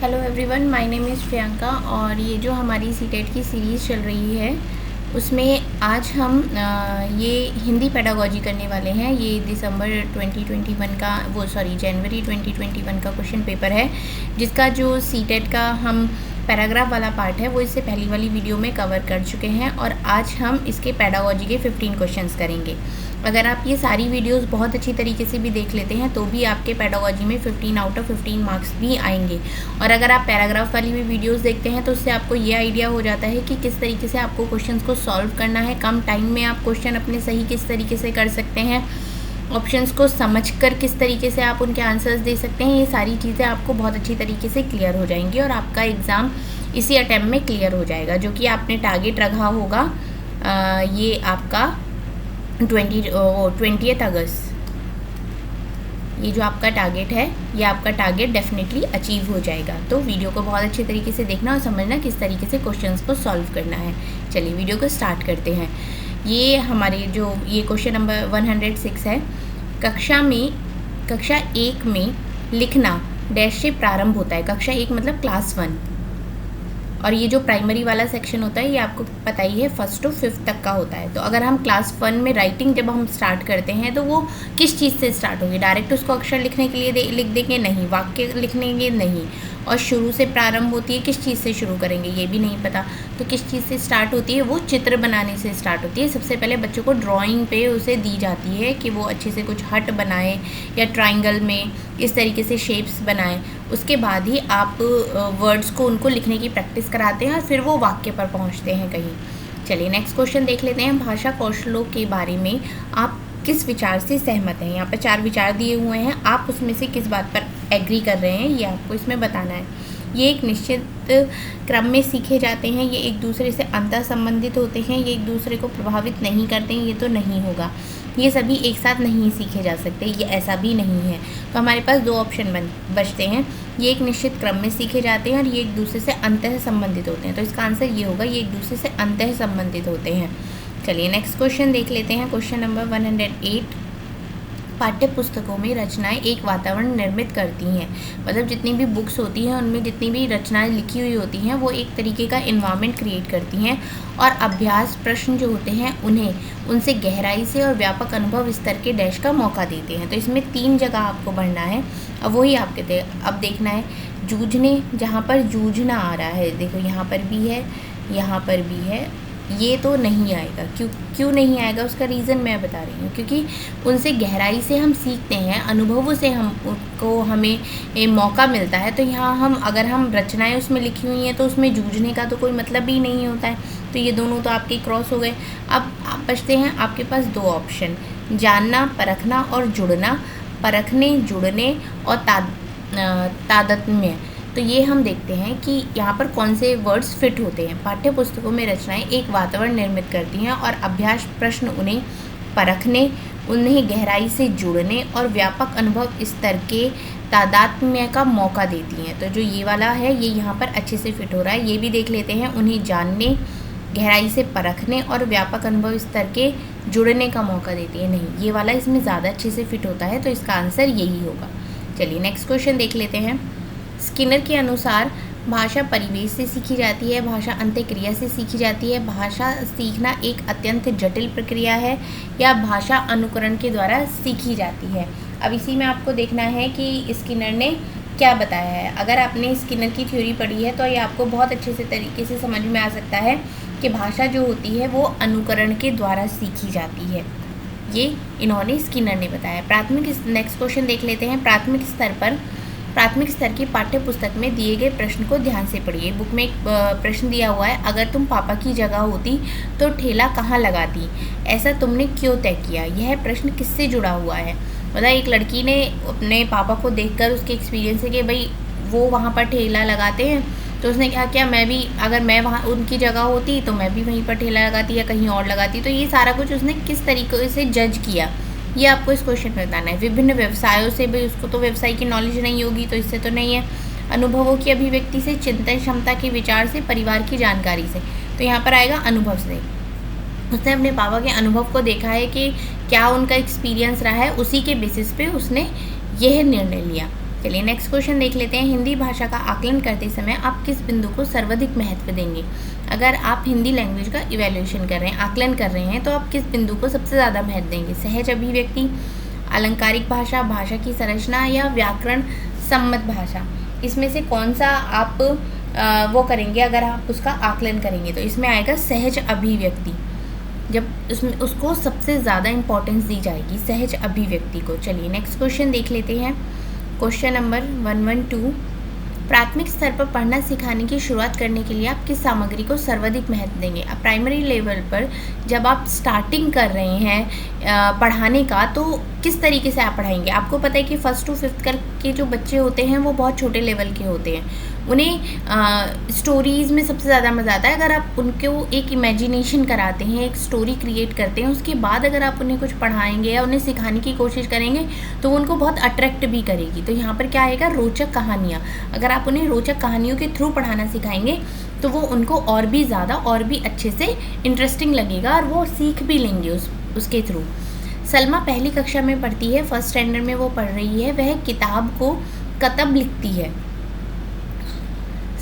Hello everyone, my name is Priyanka और ये जो हमारी सीटेट की सीरीज़ चल रही है उसमें आज हम ये हिंदी पेडागोजी करने वाले हैं। ये दिसंबर 2021 का जनवरी 2021 का क्वेश्चन पेपर है, जिसका जो सीटेट का हम पैराग्राफ वाला पार्ट है वो इससे पहली वाली वीडियो में कवर कर चुके हैं और आज हम इसके पेडागोजी के 15 क्वेश्चंस करेंगे। अगर आप ये सारी वीडियोस बहुत अच्छी तरीके से भी देख लेते हैं तो भी आपके पेडागोजी में 15 आउट ऑफ 15 मार्क्स भी आएंगे। और अगर आप पैराग्राफ वाली भी वीडियोस देखते हैं तो उससे आपको ये आइडिया हो जाता है कि किस तरीके से आपको क्वेश्चंस को सॉल्व करना है, कम टाइम में आप क्वेश्चन अपने सही किस तरीके से कर सकते हैं, ऑप्शंस को समझकर किस तरीके से आप उनके आंसर्स दे सकते हैं। ये सारी चीज़ें आपको बहुत अच्छी तरीके से क्लियर हो जाएंगी और आपका एग्ज़ाम इसी अटैम्प्ट में क्लियर हो जाएगा, जो कि आपने टारगेट रखा होगा। ये आपका 20 अगस्त, ये जो आपका टारगेट है ये आपका टारगेट डेफिनेटली अचीव हो जाएगा। तो वीडियो को बहुत अच्छे तरीके से देखना और समझना किस तरीके से क्वेश्चंस को सॉल्व करना है। चलिए वीडियो को स्टार्ट करते हैं। ये हमारे ये क्वेश्चन नंबर 106 है। कक्षा 1 में लिखना डैश से प्रारंभ होता है। कक्षा 1 मतलब क्लास 1, और ये जो प्राइमरी वाला सेक्शन होता है ये आपको पता ही है 1st to 5th तक का होता है। तो अगर हम क्लास 1 में राइटिंग जब हम स्टार्ट करते हैं तो वो किस चीज़ से स्टार्ट होगी? डायरेक्ट उसको अक्षर लिखने के लिए लिख देंगे? नहीं। वाक्य लिखनेंगे? नहीं। और शुरू से प्रारंभ होती है, किस चीज़ से शुरू करेंगे ये भी नहीं पता। तो किस चीज़ से स्टार्ट होती है? वो चित्र बनाने से स्टार्ट होती है। सबसे पहले बच्चों को ड्राइंग पे उसे दी जाती है कि वो अच्छे से कुछ हट बनाए या ट्राइंगल में इस तरीके से शेप्स बनाएं। उसके बाद ही आप वर्ड्स को उनको लिखने की प्रैक्टिस कराते हैं और फिर वो वाक्य पर पहुंचते हैं कहीं। चलिए नेक्स्ट क्वेश्चन देख लेते हैं। भाषा कौशलों के बारे में आप किस विचार से सहमत हैं? यहाँ पर 4 विचार दिए हुए हैं, आप उसमें से किस बात पर एग्री कर रहे हैं ये आपको इसमें बताना है। ये एक निश्चित क्रम में सीखे जाते हैं, ये एक दूसरे से अंतर संबंधित होते हैं, ये एक दूसरे को प्रभावित नहीं करते हैं, ये तो नहीं होगा। ये सभी एक साथ नहीं सीखे जा सकते, ये ऐसा भी नहीं है। तो हमारे पास 2 ऑप्शन बचते हैं। ये एक निश्चित क्रम में सीखे जाते हैं और ये एक दूसरे से अंतः संबंधित होते हैं। तो इसका आंसर ये होगा, ये एक दूसरे से अंतः संबंधित होते हैं। चलिए नेक्स्ट क्वेश्चन देख लेते हैं। Question number 108। पाठ्य पुस्तकों में रचनाएं एक वातावरण निर्मित करती हैं। मतलब जितनी भी बुक्स होती हैं उनमें जितनी भी रचनाएं लिखी हुई होती हैं वो एक तरीके का इन्वायरमेंट क्रिएट करती हैं और अभ्यास प्रश्न जो होते हैं उन्हें उनसे गहराई से और व्यापक अनुभव स्तर के डैश का मौका देते हैं। तो इसमें 3 जगह आपको बढ़ना है। अब वही आपके अब देखना है जूझने, जहाँ पर जूझना आ रहा है, देखो यहाँ पर भी है, यहाँ पर भी है, ये तो नहीं आएगा। क्यों नहीं आएगा उसका रीज़न मैं बता रही हूँ, क्योंकि उनसे गहराई से हम सीखते हैं, अनुभवों से हमें मौका मिलता है। तो यहाँ अगर हम रचनाएं उसमें लिखी हुई हैं तो उसमें जूझने का तो कोई मतलब ही नहीं होता है। तो ये दोनों तो आपके क्रॉस हो गए। अब बचते हैं आपके पास 2 ऑप्शन, जानना, परखना और जुड़ना। परखने, जुड़ने और तादात्म्य। तो ये हम देखते हैं कि यहाँ पर कौन से वर्ड्स फिट होते हैं। पाठ्य पुस्तकों में रचनाएं एक वातावरण निर्मित करती हैं और अभ्यास प्रश्न उन्हें परखने, उन्हें गहराई से जुड़ने और व्यापक अनुभव स्तर के तादात्म्य का मौका देती हैं। तो जो ये वाला है ये यहाँ पर अच्छे से फिट हो रहा है। ये भी देख लेते हैं, उन्हें जानने, गहराई से परखने और व्यापक अनुभव स्तर के जुड़ने का मौका देती है। नहीं, ये वाला इसमें ज़्यादा अच्छे से फिट होता है, तो इसका आंसर यही होगा। चलिए नेक्स्ट क्वेश्चन देख लेते हैं। स्किनर के अनुसार भाषा परिवेश से सीखी जाती है, भाषा अंतःक्रिया से सीखी जाती है, भाषा सीखना एक अत्यंत जटिल प्रक्रिया है या भाषा अनुकरण के द्वारा सीखी जाती है। अब इसी में आपको देखना है कि स्किनर ने क्या बताया है। अगर आपने स्किनर की थ्योरी पढ़ी है तो ये आपको बहुत अच्छे से तरीके से समझ में आ सकता है कि भाषा जो होती है वो अनुकरण के द्वारा सीखी जाती है। ये इन्होंने स्किनर ने बताया। नेक्स्ट क्वेश्चन देख लेते हैं। प्राथमिक स्तर की पाठ्य पुस्तक में दिए गए प्रश्न को ध्यान से पढ़िए। बुक में एक प्रश्न दिया हुआ है, अगर तुम पापा की जगह होती तो ठेला कहाँ लगाती, ऐसा तुमने क्यों तय किया? यह प्रश्न किससे जुड़ा हुआ है? मतलब एक लड़की ने अपने पापा को देखकर उसके एक्सपीरियंस है कि भाई वो वहाँ पर ठेला लगाते हैं, तो उसने क्या किया, मैं भी अगर मैं वहाँ उनकी जगह होती तो मैं भी वहीं पर ठेला लगाती या कहीं और लगाती। तो ये सारा कुछ उसने किस तरीके से जज किया ये आपको इस क्वेश्चन में बताना है। विभिन्न व्यवसायों से, भाई उसको तो व्यवसाय की नॉलेज नहीं होगी तो इससे तो नहीं है। अनुभवों की अभिव्यक्ति से, चिंतन क्षमता के विचार से, परिवार की जानकारी से। तो यहाँ पर आएगा अनुभव से। उसने अपने पापा के अनुभव को देखा है कि क्या उनका एक्सपीरियंस रहा है, उसी के बेसिस पे उसने यह निर्णय लिया। चलिए नेक्स्ट क्वेश्चन देख लेते हैं। हिंदी भाषा का आकलन करते समय आप किस बिंदु को सर्वाधिक महत्व देंगे? अगर आप हिंदी लैंग्वेज का इवैल्यूएशन कर रहे हैं, आकलन कर रहे हैं, तो आप किस बिंदु को सबसे ज़्यादा महत्व देंगे? सहज अभिव्यक्ति, अलंकारिक भाषा, भाषा की संरचना या व्याकरण सम्मत भाषा? इसमें से कौन सा आप वो करेंगे अगर आप उसका आकलन करेंगे? तो इसमें आएगा सहज अभिव्यक्ति। जब उसमें उसको सबसे ज़्यादा इम्पोर्टेंस दी जाएगी सहज अभिव्यक्ति को। चलिए नेक्स्ट क्वेश्चन देख लेते हैं। Question number 112। प्राथमिक स्तर पर पढ़ना सिखाने की शुरुआत करने के लिए आप किस सामग्री को सर्वाधिक महत्व देंगे? अब प्राइमरी लेवल पर जब आप स्टार्टिंग कर रहे हैं पढ़ाने का, तो किस तरीके से आप पढ़ाएंगे? आपको पता है कि 1st to 5th के जो बच्चे होते हैं वो बहुत छोटे लेवल के होते हैं, उन्हें स्टोरीज़ में सबसे ज़्यादा मज़ा आता है। अगर आप उनको एक इमेजिनेशन कराते हैं, एक स्टोरी क्रिएट करते हैं, उसके बाद अगर आप उन्हें कुछ पढ़ाएंगे या उन्हें सिखाने की कोशिश करेंगे तो वो उनको बहुत अट्रैक्ट भी करेगी। तो यहाँ पर क्या आएगा? रोचक कहानियाँ। अगर आप उन्हें रोचक कहानियों के थ्रू पढ़ाना सिखाएंगे तो वो उनको और भी ज़्यादा और भी अच्छे से इंटरेस्टिंग लगेगा और वो सीख भी लेंगे उसके थ्रू। सलमा पहली कक्षा में पढ़ती है, 1st स्टैंडर्ड में वो पढ़ रही है, वह किताब को कतब लिखती है।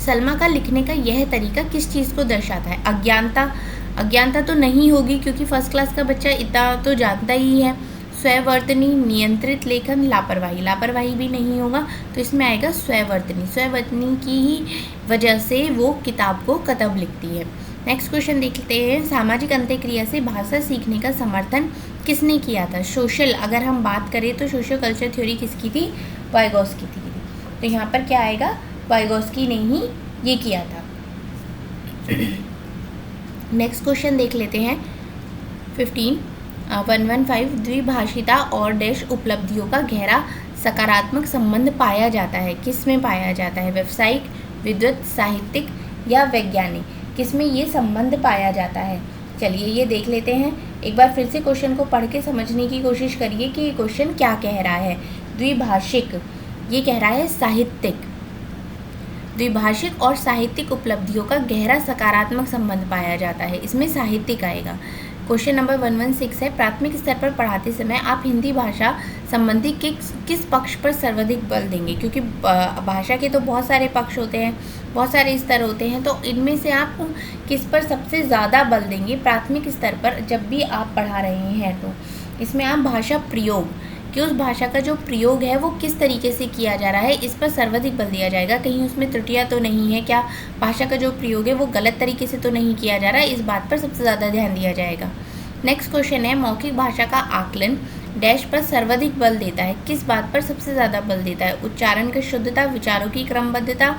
सलमा का लिखने का यह तरीका किस चीज़ को दर्शाता है? अज्ञानता तो नहीं होगी क्योंकि 1st क्लास का बच्चा इतना तो जानता ही है। स्वयवर्तनी, नियंत्रित लेखन, लापरवाही भी नहीं होगा, तो इसमें आएगा स्वयवर्तनी की ही वजह से वो किताब को कतब लिखती है। नेक्स्ट क्वेश्चन देखते हैं। सामाजिक अंत्यक्रिया से भाषा सीखने का समर्थन किसने किया था? सोशल, अगर हम बात करें तो सोशल कल्चर थ्योरी किसकी थी? वाइगॉस्की की थी। तो यहाँ पर क्या आएगा? वाइगॉस्की ने ही ये किया था। नेक्स्ट क्वेश्चन देख लेते हैं 115। द्विभाषिता और डैश उपलब्धियों का गहरा सकारात्मक संबंध पाया जाता है। किस में पाया जाता है? व्यावसायिक, विद्वत, साहित्यिक या वैज्ञानिक? किस में ये संबंध पाया जाता है? चलिए ये देख लेते हैं। एक बार फिर से क्वेश्चन को पढ़ के समझने की कोशिश करिए कि ये क्वेश्चन क्या कह रहा है। द्विभाषिक, ये कह रहा है साहित्यिक। द्विभाषिक और साहित्यिक उपलब्धियों का गहरा सकारात्मक संबंध पाया जाता है, इसमें साहित्यिक आएगा। क्वेश्चन नंबर 116 है। प्राथमिक स्तर पर पढ़ाते समय आप हिंदी भाषा संबंधी किस पक्ष पर सर्वाधिक बल देंगे? क्योंकि भाषा के तो बहुत सारे पक्ष होते हैं, बहुत सारे स्तर होते हैं, तो इनमें से आप किस पर सबसे ज़्यादा बल देंगे प्राथमिक स्तर पर जब भी आप पढ़ा रहे हैं? तो इसमें आप भाषा प्रयोग, कि उस भाषा का जो प्रयोग है वो किस तरीके से किया जा रहा है, इस पर सर्वाधिक बल दिया जाएगा। कहीं उसमें त्रुटियां तो नहीं है क्या? भाषा का जो प्रयोग है वो गलत तरीके से तो नहीं किया जा रहा है, इस बात पर सबसे ज़्यादा ध्यान दिया जाएगा। नेक्स्ट क्वेश्चन है। मौखिक भाषा का आकलन डैश पर सर्वाधिक बल देता है? किस बात पर सबसे ज़्यादा बल देता है? उच्चारण की शुद्धता, विचारों की क्रमबद्धता,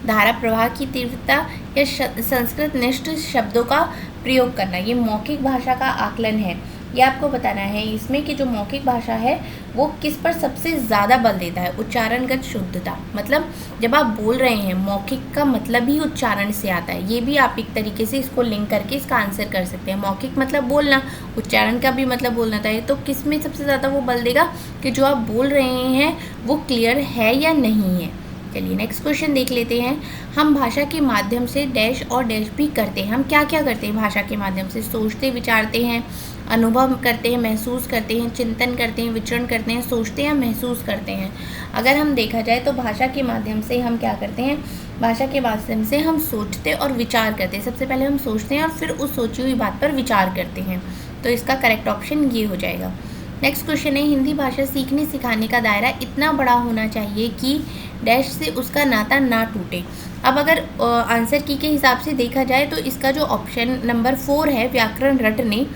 धारा प्रवाह की तीव्रता या संस्कृत निष्ठ शब्दों का प्रयोग करना? ये मौखिक भाषा का आकलन है, ये आपको बताना है इसमें कि जो मौखिक भाषा है वो किस पर सबसे ज़्यादा बल देता है। उच्चारणगत शुद्धता, मतलब जब आप बोल रहे हैं, मौखिक का मतलब ही उच्चारण से आता है। ये भी आप एक तरीके से इसको लिंक करके इसका आंसर कर सकते हैं। मौखिक मतलब बोलना, उच्चारण का भी मतलब बोलना था। तो किस में सबसे ज़्यादा वो बल देगा कि जो आप बोल रहे हैं वो क्लियर है या नहीं है। चलिए नेक्स्ट क्वेश्चन देख लेते हैं। हम भाषा के माध्यम से डैश और डैश भी करते हैं। हम क्या क्या करते हैं भाषा के माध्यम से? सोचते विचारते हैं, अनुभव करते हैं, महसूस करते हैं, चिंतन करते हैं, विचरण करते हैं, सोचते हैं, महसूस करते हैं। अगर हम देखा जाए तो भाषा के माध्यम से हम क्या करते हैं? भाषा के माध्यम से हम सोचते और विचार करते हैं। सबसे पहले हम सोचते हैं और फिर उस सोची हुई बात पर विचार करते हैं। तो इसका करेक्ट ऑप्शन ये हो जाएगा। नेक्स्ट क्वेश्चन है। हिंदी भाषा सीखने सिखाने का दायरा इतना बड़ा होना चाहिए कि डैश से उसका नाता ना टूटे। अब अगर आंसर की के हिसाब से देखा जाए तो इसका जो ऑप्शन नंबर 4 है, व्याकरण रटने,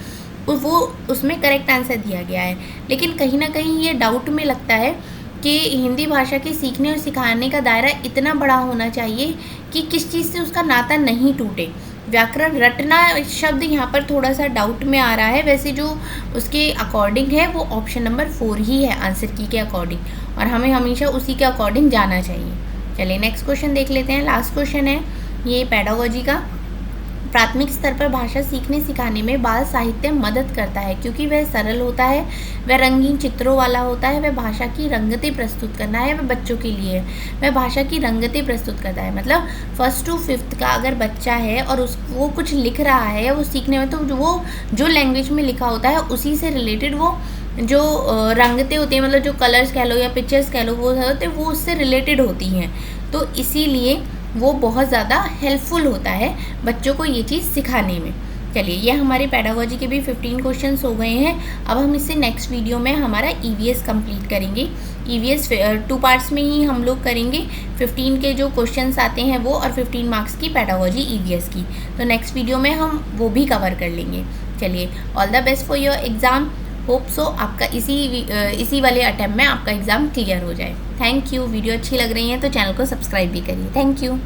वो उसमें करेक्ट आंसर दिया गया है। लेकिन कहीं ना कहीं ये डाउट में लगता है कि हिंदी भाषा के सीखने और सिखाने का दायरा इतना बड़ा होना चाहिए कि किस चीज़ से उसका नाता नहीं टूटे। व्याकरण रटना शब्द यहाँ पर थोड़ा सा डाउट में आ रहा है। वैसे जो उसके अकॉर्डिंग है वो ऑप्शन नंबर 4 ही है आंसर की के अकॉर्डिंग, और हमें हमेशा उसी के अकॉर्डिंग जाना चाहिए। चलिए नेक्स्ट क्वेश्चन देख लेते हैं। लास्ट क्वेश्चन है ये पेडागोजी का। प्राथमिक स्तर पर भाषा सीखने सिखाने में बाल साहित्य मदद करता है क्योंकि वह सरल होता है, वह रंगीन चित्रों वाला होता है, वह भाषा की रंगतें प्रस्तुत करना है, वह बच्चों के लिए है। वह भाषा की रंगतें प्रस्तुत करता है, मतलब 1st to 5th का अगर बच्चा है और वो कुछ लिख रहा है या वो सीखने में, तो वो जो लैंग्वेज में लिखा होता है उसी से रिलेटेड वो जो रंगते होते हैं, मतलब जो कलर्स कह लो या पिक्चर्स कह लो, वो होते हैं, वो उससे रिलेटेड होती हैं। तो इसीलिए वो बहुत ज़्यादा हेल्पफुल होता है बच्चों को ये चीज़ सिखाने में। चलिए, ये हमारे पेडागोजी के भी 15 क्वेश्चंस हो गए हैं। अब हम इससे नेक्स्ट वीडियो में हमारा EVS कंप्लीट करेंगे। EVS 2 पार्ट्स में ही हम लोग करेंगे। 15 के जो क्वेश्चंस आते हैं वो, और 15 मार्क्स की पेडागोजी EVS की। तो नेक्स्ट वीडियो में हम वो भी कवर कर लेंगे। चलिए, all the best for your exam. Hope so आपका इसी वाले अटेम्प्ट में आपका एग्ज़ाम क्लियर हो जाए। Thank you. वीडियो अच्छी लग रही है तो चैनल को सब्सक्राइब भी करिए। Thank you.